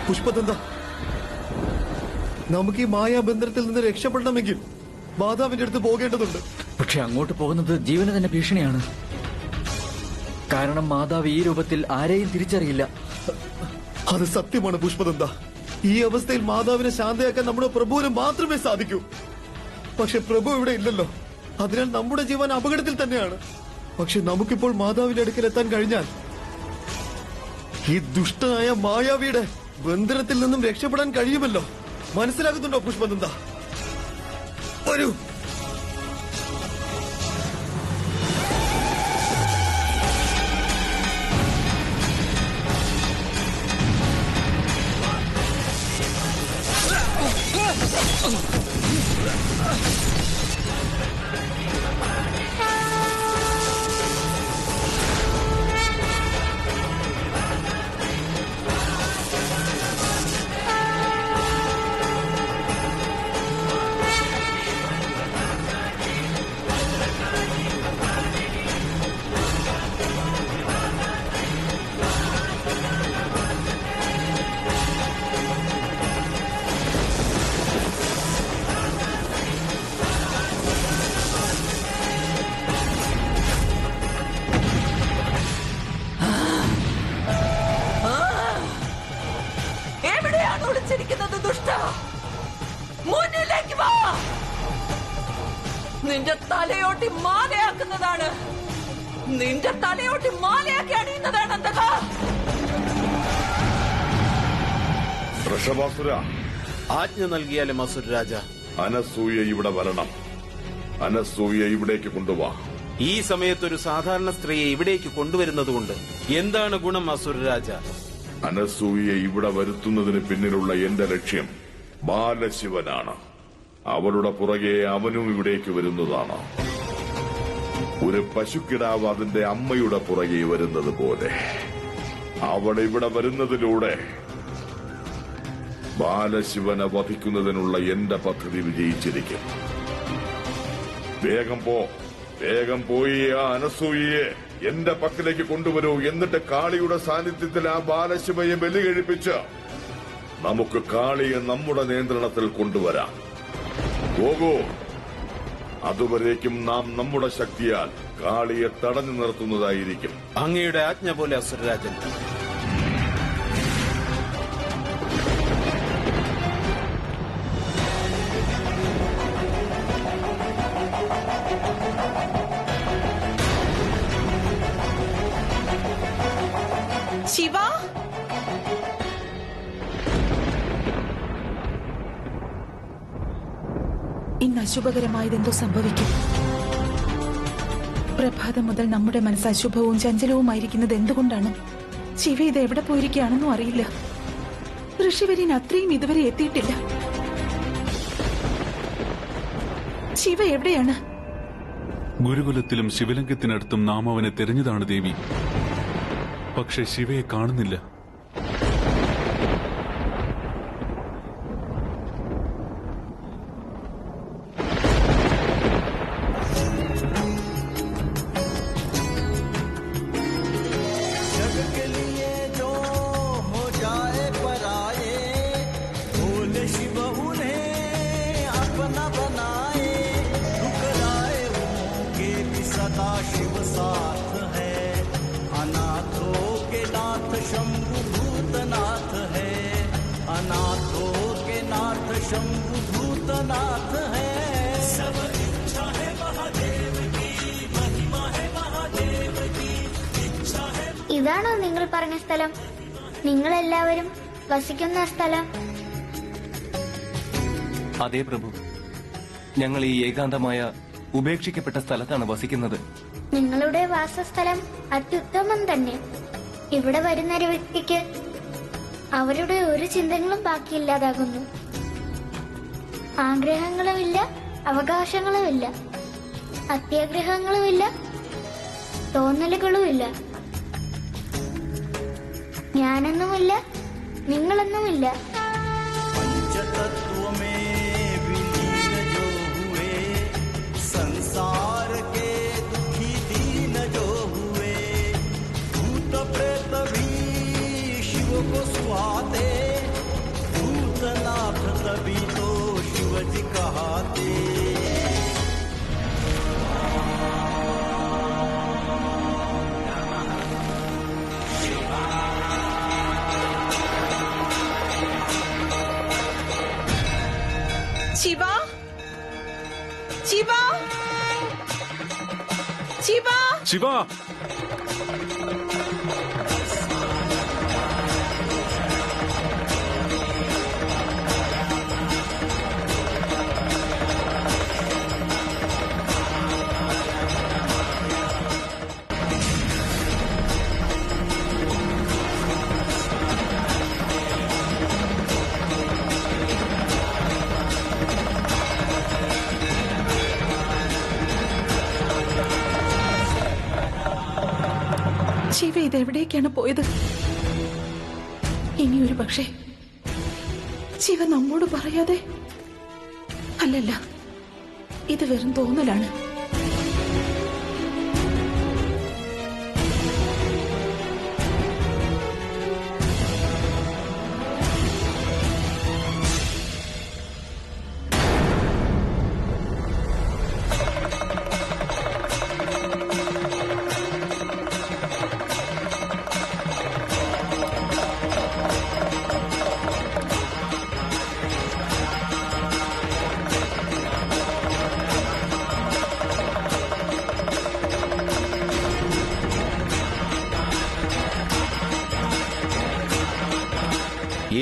പുഷ്പദന്ത, നമുക്ക് ഈ മായാബന്ധനത്തിൽ നിന്ന് രക്ഷപ്പെടണമെങ്കിൽ മാതാവിന്റെ അടുത്ത് പോകേണ്ടതുണ്ട്. പക്ഷെ അങ്ങോട്ട് പോകുന്നത് ജീവന് തന്നെ ഭീഷണിയാണ്. കാരണം മാതാവ് ഈ രൂപത്തിൽ ആരെയും തിരിച്ചറിയില്ല. അത് സത്യമാണ് പുഷ്പദന്ത. ഈ അവസ്ഥയിൽ മാതാവിനെ ശാന്തയാക്കാൻ നമ്മുടെ പ്രഭുവിന് മാത്രമേ സാധിക്കൂ. പക്ഷെ പ്രഭു ഇവിടെ ഇല്ലല്ലോ. അതിനാൽ നമ്മുടെ ജീവൻ അപകടത്തിൽ തന്നെയാണ്. പക്ഷെ നമുക്കിപ്പോൾ മാതാവിന്റെ അടുക്കൽ എത്താൻ കഴിഞ്ഞാൽ ഈ ദുഷ്ടനായ മായാവിയുടെ ബന്ധനത്തിൽ നിന്നും രക്ഷപ്പെടാൻ കഴിയുമല്ലോ. മനസ്സിലാകുന്നുണ്ടോ പുഷ്പദന്ത? വരൂ. മുന്നിലേക്ക് വാ. നിന്റെ തലയോട്ടി മാലയാക്കുന്നതാണ്. നിന്റെ തലയോട്ടി മാലയാക്കി അണിയുന്നതാണ് അന്തക. വൃഷഭാസുര, ആജ്ഞ നൽകിയാലും അസുരരാജ. അനസൂയ ഇവിടെ വരണം. അനസൂയ ഇവിടേക്ക് കൊണ്ടുവാ. ഈ സമയത്തൊരു സാധാരണ സ്ത്രീയെ ഇവിടേക്ക് കൊണ്ടുവരുന്നതുകൊണ്ട് എന്താണ് ഗുണം അസുരരാജ? അനസൂയെ ഇവിടെ വരുത്തുന്നതിന് പിന്നിലുള്ള എന്റെ ലക്ഷ്യം ബാലശിവനാണ്. അവളുടെ പുറകെ അവനും ഇവിടേക്ക് വരുന്നതാണ്. ഒരു പശുക്കിടാവ് അതിന്റെ അമ്മയുടെ പുറകെ വരുന്നത് പോലെ അവൾ ഇവിടെ വരുന്നതിലൂടെ ബാലശിവനെ വധിക്കുന്നതിനുള്ള എന്റെ പദ്ധതി വിജയിച്ചിരിക്കും. വേഗം പോയി ആ അനസൂയയെ എന്റെ പക്കലേക്ക് കൊണ്ടുവരൂ. എന്നിട്ട് കാളിയുടെ സാന്നിധ്യത്തിൽ ആ ബാലശിവയെ ബലി കഴിപ്പിച്ച് നമുക്ക് കാളിയെ നമ്മുടെ നിയന്ത്രണത്തിൽ കൊണ്ടുവരാം. പോകൂ. അതുവരേക്കും നാം നമ്മുടെ ശക്തിയാൽ കാളിയെ തടഞ്ഞു നിർത്തുന്നതായിരിക്കും. അങ്ങയുടെ ആജ്ഞ പോലെ അസുരരാജൻ. ശിവ, ഇന്ന് അശുഭകരമായതെന്തോ സംഭവിക്കും. പ്രഭാതം മുതൽ നമ്മുടെ മനസ്സ് അശുഭവും ചഞ്ചലവുമായിരിക്കുന്നത് എന്തുകൊണ്ടാണ്? ശിവ ഇത് എവിടെ പോയിരിക്കുകയാണെന്നും അറിയില്ല. ഋഷിവര്യൻ അത്രയും ഇതുവരെ എത്തിയിട്ടില്ല. ശിവ എവിടെയാണ്? ഗുരുകുലത്തിലും ശിവലിംഗത്തിനടുത്തും നാം അവനെ തെരഞ്ഞതാണ് ദേവി. പക്ഷെ ശിവയെ കാണുന്നില്ല. शिव साथ है, अनाथों के नाथ शंभु भूतनाथ है, अनाथों के नाथ शंभु भूतनाथ है। सब इच्छा है महादेव की, महिमा है महादेव की इच्छा है। ഇതാണോ നിങ്ങൾ പറഞ്ഞ സ്ഥലം? നിങ്ങളെല്ലാവരും വസിക്കുന്ന സ്ഥലം? അതെ പ്രഭു, ഞങ്ങൾ ഈ ഏകാന്തമായ ഉപേക്ഷിക്കപ്പെട്ട സ്ഥലത്താണ് വസിക്കുന്നത്. നിങ്ങളുടെ വാസസ്ഥലം അത്യുത്തമം തന്നെ. ഇവിടെ വരുന്ന ഒരു വ്യക്തിക്ക് അവരുടെ ഒരു ചിന്തകളും ബാക്കിയില്ലാതാകുന്നു. ആഗ്രഹങ്ങളുമില്ല, അവകാശങ്ങളുമില്ല, അത്യാഗ്രഹങ്ങളുമില്ല, തോന്നലുകളുമില്ല. ഞാനെന്നുമില്ല, നിങ്ങളെന്നുമില്ല. संसार के दुखी दीन जो हुए, भूत प्रेत भी शिव को सुहाते, ശിവ! ശിവ ഇതെവിടേക്കാണ് പോയത്? ഇനിയൊരു പക്ഷേ ശിവ നമ്മോട് പറയാതെ? അല്ലല്ല, ഇത് വെറും തോന്നലാണ്.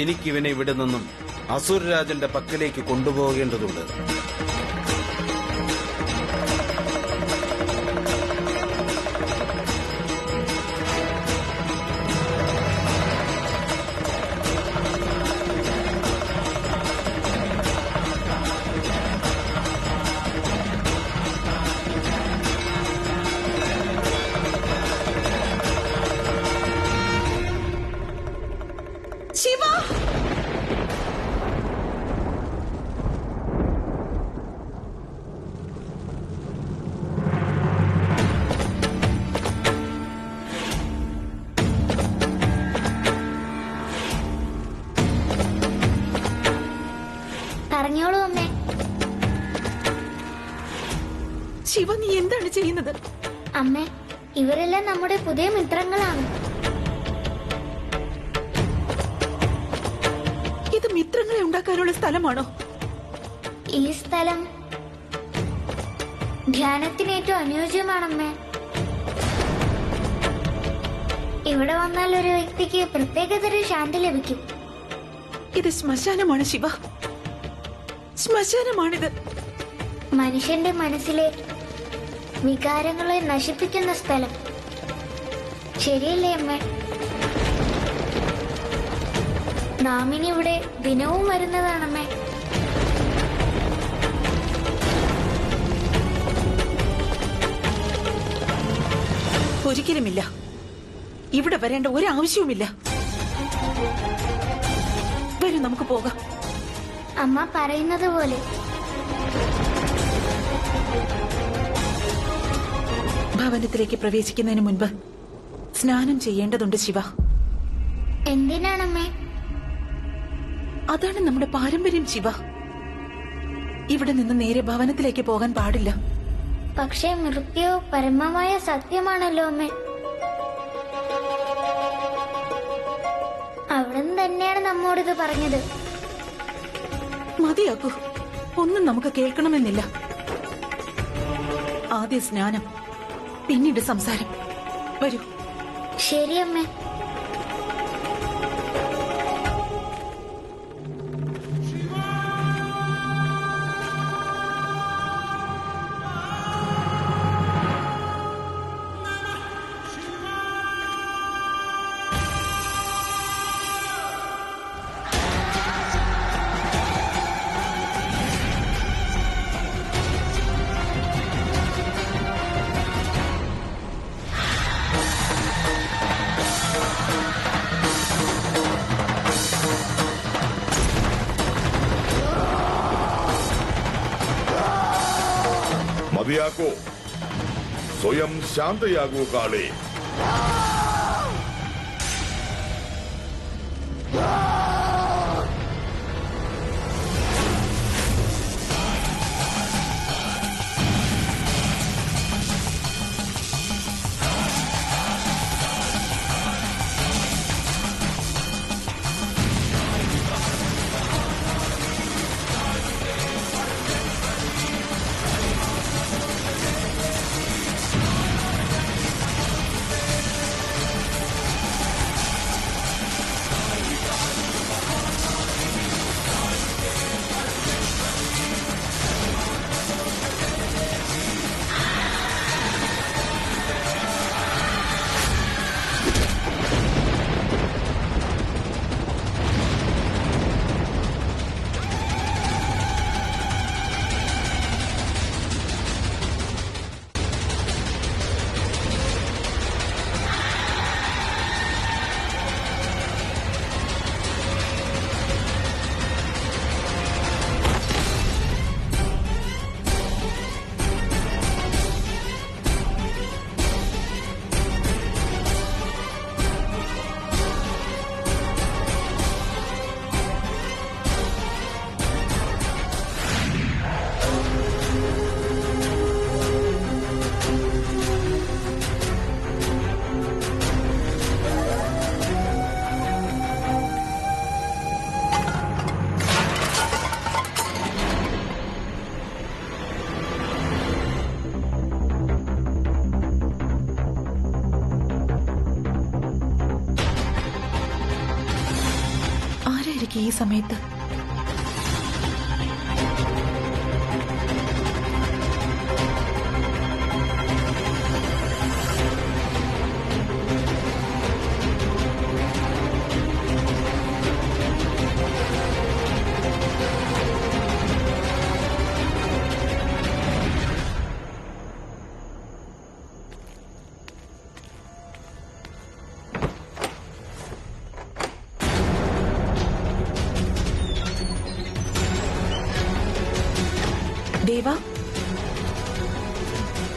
എനിക്കിവനെ ഇവിടെ നിന്നും അസുരരാജന്റെ പക്കലേക്ക് കൊണ്ടുപോകേണ്ടതുണ്ട്. ശിവ! പറഞ്ഞോളൂ അമ്മേ. ശിവ, നീ എന്താണ് ചെയ്യുന്നത്? അമ്മേ, ഇവരെല്ലാം നമ്മുടെ പുതിയ മിത്രങ്ങളാണ്. ഇത് മിത്രങ്ങളെ ഉണ്ടാക്കാനുള്ള സ്ഥലമാണോ? ഈ സ്ഥലം ധ്യാനത്തിന് ഏറ്റവും അനുയോജ്യമാണമ്മേ. ഇവിടെ വന്നാൽ ഒരു വ്യക്തിക്ക് പ്രത്യേകതരം ശാന്തി ലഭിക്കും. ഇത് ശ്മശാനമാണ് ശിവ, ശ്മശാനമാണിത്. മനുഷ്യന്റെ മനസ്സിലെ വികാരങ്ങളെ നശിപ്പിക്കുന്ന സ്ഥലം. ശരിയല്ലേ അമ്മേ? നാമിനി ഇവിടെ ദിനവും വരുന്നതാണമ്മേ. ഒരിക്കലുമില്ല. ഇവിടെ വരേണ്ട ഒരാവശ്യവുമില്ല. വരൂ, നമുക്ക് പോകാം. അമ്മ പറയുന്നത് പോലെ. ഭവനത്തിലേക്ക് പ്രവേശിക്കുന്നതിന് മുൻപ് സ്നാനം ചെയ്യേണ്ടതുണ്ട് ശിവ. എന്തിനാണമ്മേ? അതാണ് നമ്മുടെ പാരമ്പര്യം ശിവ. ഇവിടെ നിന്ന് നേരെ ഭവനത്തിലേക്ക് പോകാൻ പാടില്ല. പക്ഷേ മൃത്യു പരമമായ സത്യമാണല്ലോ അമ്മേ. അവിടുന്ന് തന്നെയാണ് നമ്മോടിത് പറഞ്ഞത്. മതിയാക്കൂ, ഒന്നും നമുക്ക് കേൾക്കണമെന്നില്ല. ആദ്യ സ്നാനം, പിന്നീട് സംസാരം. വരൂ. ശരി അമ്മേ. മതിയാക്കൂ, സ്വയം ശാന്തയാകൂ കാളി. ഇവിടേക്ക് ഈ സമയത്ത്? ദേവ,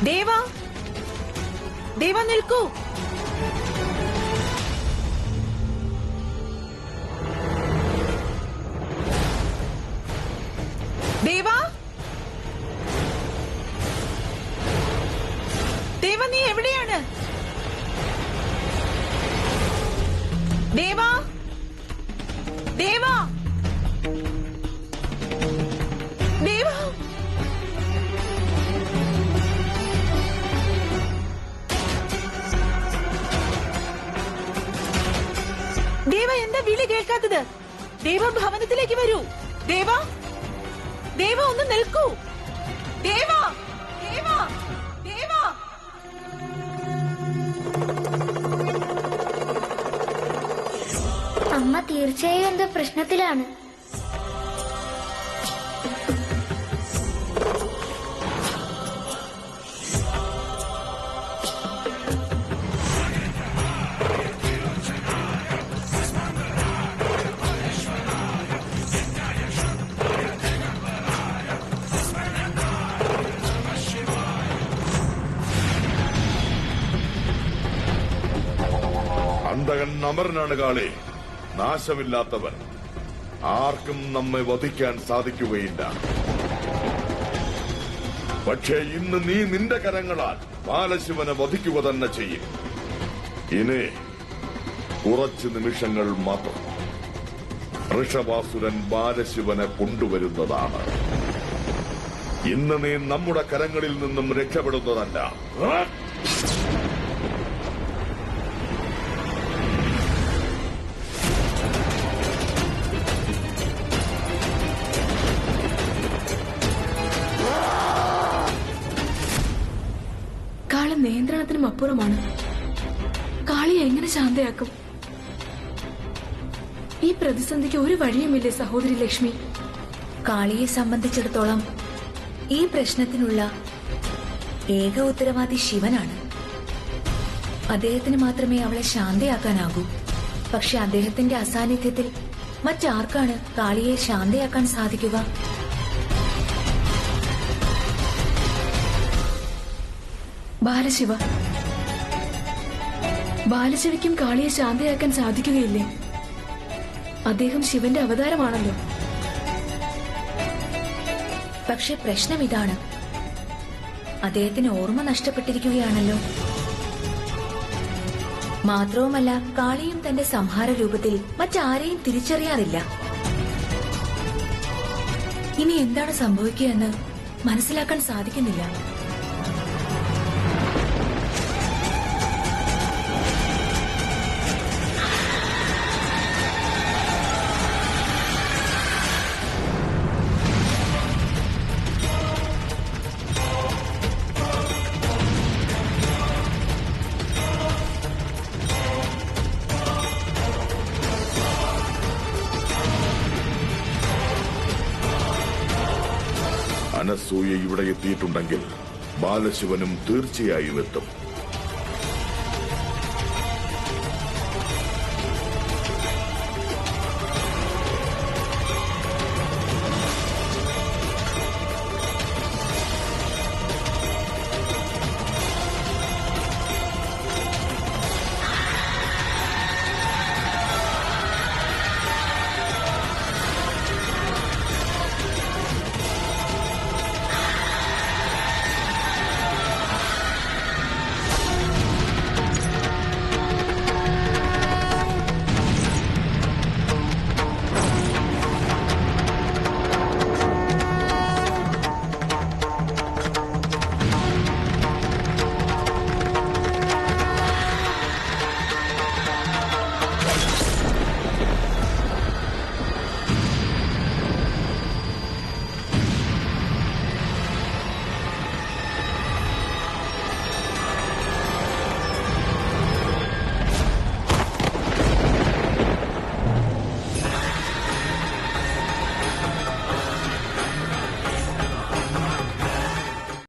ദേവ, ദേവ നിൽക്കൂ. ദേവ, ദേവ നീ എവിടെയാണ്? ദേവ, ദേവ, ദേവ. ദേവ എന്താ വിളി കേൾക്കാത്തത്? ദേവ ഭവനത്തിലേക്ക് വരൂ. ദേവ, ദേവ ഒന്ന് നിൽക്കൂ. ദേവ, ദേവ, ദേവ. അമ്മ തീർച്ചയായും എന്തോ പ്രശ്നത്തിലാണ്. അന്തകൻ അമരനാണ് കാളെ, നാശമില്ലാത്തവൻ. ആർക്കും നമ്മെ വധിക്കാൻ സാധിക്കുകയില്ല. പക്ഷേ ഇന്ന് നീ നിന്റെ കരങ്ങളാൽ ബാലശിവനെ വധിക്കുക തന്നെ ചെയ്യും. ഇനി കുറച്ച് നിമിഷങ്ങൾ മാത്രം. ഋഷഭാസുരൻ ബാലശിവനെ കൊണ്ടുവരുന്നതാണ്. ഇന്ന് നീ നമ്മുടെ കരങ്ങളിൽ നിന്നും രക്ഷപ്പെടുന്നതല്ല. കാളി നിയന്ത്രണത്തിനും അപ്പുറമാണ്. കാളിയെ എങ്ങനെ ശാന്തയാക്കും? ഈ പ്രതിസന്ധിക്ക് ഒരു വഴിയുമില്ലേ സഹോദരി ലക്ഷ്മി? കാളിയെ സംബന്ധിച്ചിടത്തോളം ഈ പ്രശ്നത്തിനുള്ള ഏക ഉത്തരവാദി ശിവനാണ്. അദ്ദേഹത്തിന് മാത്രമേ അവളെ ശാന്തയാക്കാനാകൂ. പക്ഷെ അദ്ദേഹത്തിന്റെ അസാന്നിധ്യത്തിൽ മറ്റാർക്കാണ് കാളിയെ ശാന്തയാക്കാൻ സാധിക്കുക? ബാലശിവ. ബാലശിവയ്ക്കും കാളിയെ ശാന്തയാക്കാൻ സാധിക്കുകയില്ലേ? അദ്ദേഹം ശിവന്റെ അവതാരമാണല്ലോ. പക്ഷെ പ്രശ്നം ഇതാണ്, അദ്ദേഹത്തിന് ഓർമ്മ നഷ്ടപ്പെട്ടിരിക്കുകയാണല്ലോ. മാത്രവുമല്ല കാളിയും തന്റെ സംഹാര രൂപത്തിൽ മറ്റാരെയും തിരിച്ചറിയാറില്ല. ഇനി എന്താണ് സംഭവിക്കുക എന്ന് മനസ്സിലാക്കാൻ സാധിക്കുന്നില്ല. അനസൂയ ഇവിടെ എത്തിയിട്ടുണ്ടെങ്കിൽ ബാലശിവനും തീർച്ചയായും എത്തും.